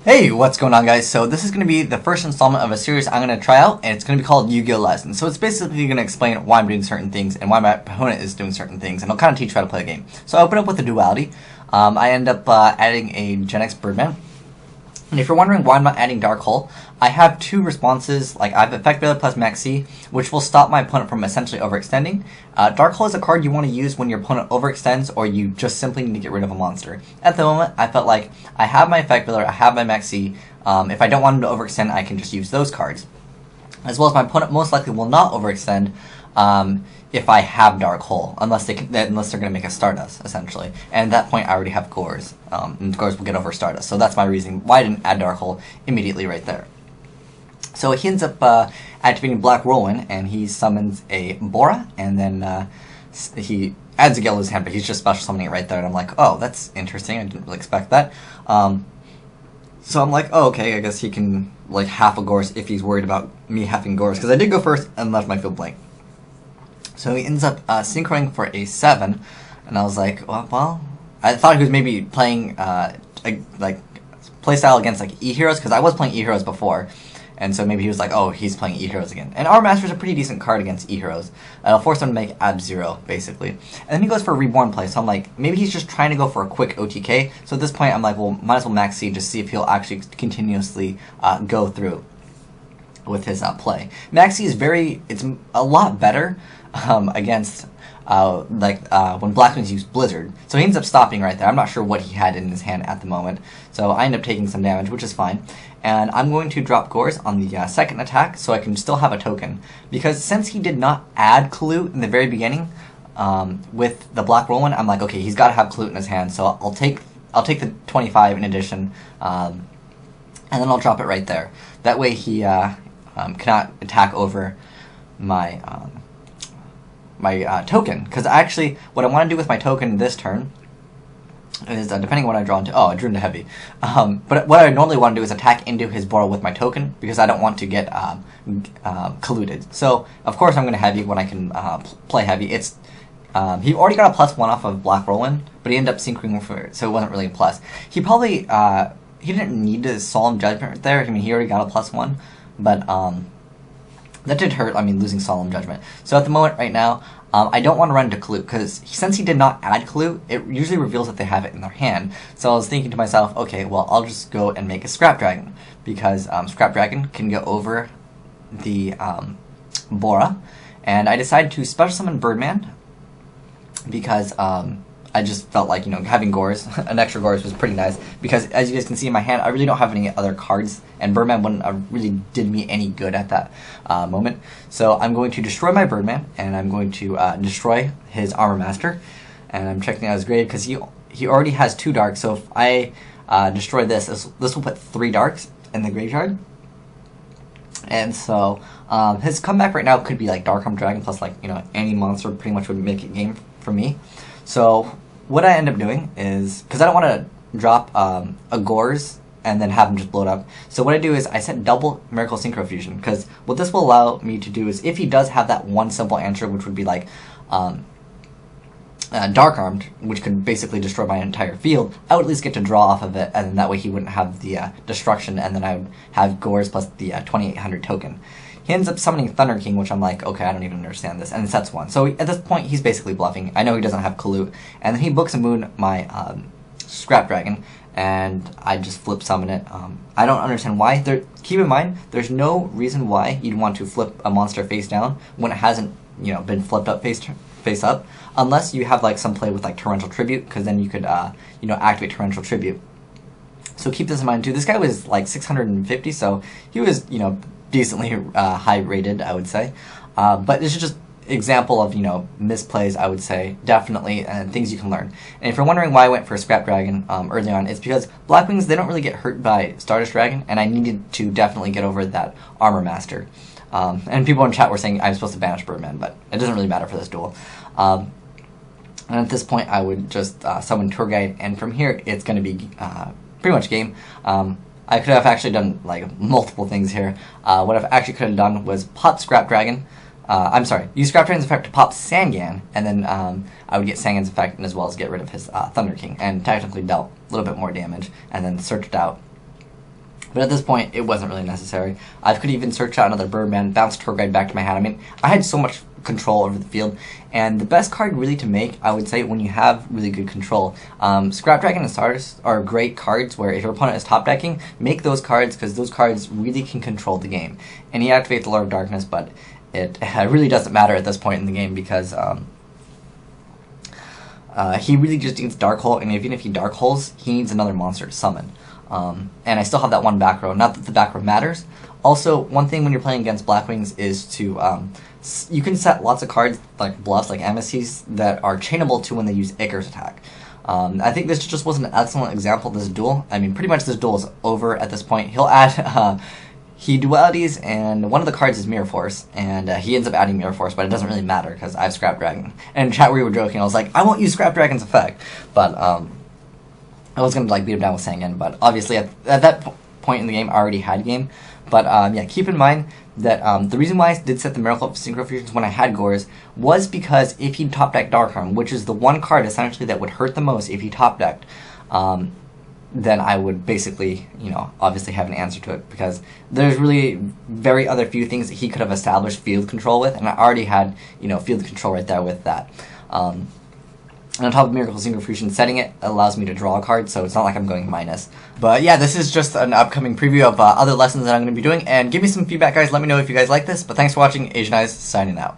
Hey, what's going on, guys? So this is going to be the first installment of a series I'm going to try out, and it's going to be called Yu-Gi-Oh! Lessons. So it's basically going to explain why I'm doing certain things and why my opponent is doing certain things, and I'll kind of teach you how to play the game. So I open up with a duality. I end up adding a Gen X Birdman. And if you're wondering why I'm not adding Dark Hole, I have two responses. Like, I have Effect Veiler plus Max C, which will stop my opponent from essentially overextending. Dark Hole is a card you want to use when your opponent overextends or you just simply need to get rid of a monster. At the moment, I felt like I have my Effect Veiler, I have my Max C. If I don't want him to overextend, I can just use those cards. As well as my opponent most likely will not overextend if I have Dark Hole, unless they're going to make a Stardust, essentially. And at that point, I already have Gores, and Gores will get over Stardust. So that's my reason why I didn't add Dark Hole immediately right there. So he ends up activating Black Whirlwind, and he summons a Bora, and then he adds a Gale to his hand, but he's just special summoning it right there. And I'm like, oh, that's interesting. I didn't really expect that. So I'm like, oh, okay, I guess he can, like, half a Gores if he's worried about me having Gores, because I did go first and left my field blank. So he ends up synchroning for a 7, and I was like, well, I thought he was maybe playing, like, playstyle against, like, E-Heroes, because I was playing E-Heroes before, and so maybe he was like, oh, he's playing E-Heroes again. And our Master's a pretty decent card against E-Heroes. It'll force him to make Ab-Zero, basically. And then he goes for a Reborn play, so I'm like, maybe he's just trying to go for a quick OTK. So at this point, I'm like, well, might as well Max C, just see if he'll actually continuously go through with his play. Max C is it's a lot better against when Black Wings use Blizzard. So he ends up stopping right there. I'm not sure what he had in his hand at the moment. So I end up taking some damage, which is fine. And I'm going to drop Gores on the second attack so I can still have a token. Because since he did not add Clue in the very beginning with the Black Whirlwind, I'm like, okay, he's got to have Clue in his hand. So I'll take the 25 in addition, and then I'll drop it right there. That way he cannot attack over my token, because actually what I want to do with my token this turn is, depending on what I draw into, I drew into heavy, but what I normally want to do is attack into his Bora with my token, because I don't want to get colluded. So of course I'm going to heavy when I can play heavy. It's he already got a +1 off of Black Whirlwind, but he ended up synchroning for it, so it wasn't really a plus. He probably he didn't need to Solemn Judgment right there. I mean, he already got a +1, but that did hurt, losing Solemn Judgment. So at the moment right now, I don't want to run into Clue, because since he did not add Clue, it usually reveals that they have it in their hand. So I was thinking to myself, okay, well, I'll just go and make a Scrap Dragon, because Scrap Dragon can go over the Bora. And I decided to special summon Birdman, because I just felt like, having Gores, an extra Gores was pretty nice, because as you guys can see in my hand, I really don't have any other cards, and Birdman wouldn't really did me any good at that moment. So I'm going to destroy my Birdman, and I'm going to destroy his Armor Master, and I'm checking out his grade, because he already has 2 darks, so if I destroy this will put 3 darks in the graveyard. And so his comeback right now could be like Dark Arm Dragon plus any monster pretty much would make it game for me. So what I end up doing is, because I don't want to drop a Gores and then have him just blow it up, so what I do is I set double Miracle Synchro Fusion, because what this will allow me to do is, if he does have that one simple answer, which would be like Dark Armed, which could basically destroy my entire field, I would at least get to draw off of it, and then that way he wouldn't have the destruction, and then I would have Gores plus the 2800 token. He ends up summoning Thunder King, which I'm like, okay, I don't even understand this, and sets 1. So at this point, he's basically bluffing. I know he doesn't have Kalut, and then he books a Moon my Scrap Dragon, and I just flip summon it. I don't understand why. Keep in mind, there's no reason why you'd want to flip a monster face down when it hasn't, been flipped up face up, unless you have some play with Torrential Tribute, because then you could, activate Torrential Tribute. So keep this in mind too. This guy was 650, so he was, decently high rated, I would say. But this is just example of, misplays, I would say, definitely, and things you can learn. And if you're wondering why I went for a Scrap Dragon early on, it's because Black Wings, they don't really get hurt by Stardust Dragon, and I needed to definitely get over that Armor Master. And people in chat were saying I'm supposed to banish Birdman, but it doesn't really matter for this duel. And at this point, I would just summon Tour Guide, and from here, it's going to be pretty much game. I could have actually done multiple things here. What I actually could have done was pop Scrap Dragon. Use Scrap Dragon's effect to pop Sangan, and then I would get Sangan's effect, and as well as get rid of his Thunder King, and technically dealt a little bit more damage, and then searched out But at this point, it wasn't really necessary. I could even search out another Birdman, bounce Tour Guide back to my hand. I mean, I had so much control over the field, and the best card really to make, I would say, when you have really good control. Scrap Dragon and Stardust are great cards where if your opponent is top decking, make those cards because those cards really can control the game. And he activates the Lord of Darkness, but it really doesn't matter at this point in the game because he really just needs Dark Hole, and even if he Dark Holes, he needs another monster to summon. And I still have that one back row. Not that the back row matters. Also, one thing when you're playing against Blackwings is to you can set lots of cards like bluffs, like Amices, that are chainable to when they use Icarus attack. I think this just was an excellent example of this duel. I mean, pretty much this duel is over at this point. He'll add he dualities, and one of the cards is Mirror Force, and he ends up adding Mirror Force, but it doesn't really matter because I have Scrap Dragon. And in chat we were joking, I was like, I won't use Scrap Dragon's effect, but I was gonna like beat him down with Sangan, but obviously at that point in the game I already had game. But yeah, keep in mind that the reason why I did set the Miracle of Synchro Fusions when I had Gores was because if he top decked Darkharm, which is the one card essentially that would hurt the most if he top decked, then I would basically, you know, obviously have an answer to it, because there's really very other few things that he could have established field control with, and I already had, you know, field control right there with that. And on top of Miracle Synchro Fusion, setting it allows me to draw a card, so it's not like I'm going minus. But yeah, this is just an upcoming preview of other lessons that I'm going to be doing, and give me some feedback, guys. Let me know if you guys like this, but thanks for watching. Asian Eyes, signing out.